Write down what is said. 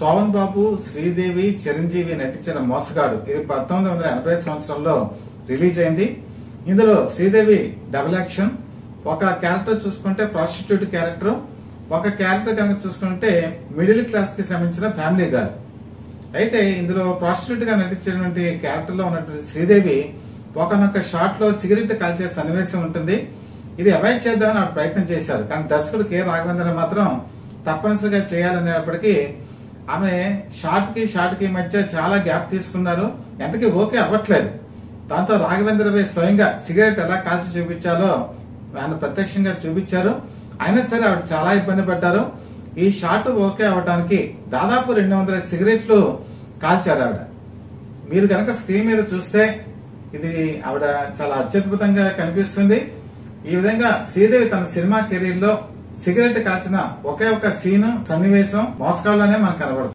శోభన్ బాబు, శ్రీదేవి, చిరంజీవి నటించిన మోసగాడు ఇది 1980 సంవత్సరంలో రిలీజ్ అయింది. ఇందులో శ్రీదేవి డబుల్ యాక్షన్. ఒక క్యారెక్టర్ చూసుకుంటే ప్రాస్టిట్యూట్ క్యారెక్టర్, ఒక క్యారెక్టర్ కనుక చూసుకుంటే మిడిల్ క్లాస్ కి సంబంధించిన ఫ్యామిలీ గర్ల్. అయితే ఇందులో ప్రాస్టిట్యూట్ గా నటించినటువంటి క్యారెక్టర్ లో ఉన్నటువంటి శ్రీదేవి ఒకనొక షాట్ లో సిగరెట్ కాల్చే సన్నివేశం ఉంటుంది. ఇది అవాయిడ్ చేద్దామని ఆవిడ ప్రయత్నం చేశారు, కానీ దర్శకుడు కె రాఘవేంద్ర మాత్రం తప్పనిసరిగా చేయాలనేటప్పటికీ ఆమె షాట్ కి మధ్య చాలా గ్యాప్ తీసుకున్నారు. ఎంతకీ ఓకే అవ్వట్లేదు. దాంతో రాఘవేంద్ర స్వయంగా సిగరెట్ ఎలా కాల్చి చూపించాలో ఆయన ప్రత్యక్షంగా చూపించారు. అయినా సరే ఆవిడ చాలా ఇబ్బంది పడ్డారు. ఈ షాట్ ఓకే అవ్వడానికి దాదాపు 200 సిగరెట్లు కాల్చారు ఆవిడ. మీరు కనుక స్క్రీన్ మీద చూస్తే ఇది ఆవిడ చాలా అత్యద్భుతంగా కనిపిస్తుంది. ఈ విధంగా శ్రీదేవి తన సినిమా కెరీర్ లో సిగరెట్ కాల్చిన ఒకే ఒక సీన్ సన్నివేశం మోసగాళ్ళలోనే మనకు కనబడుతుంది.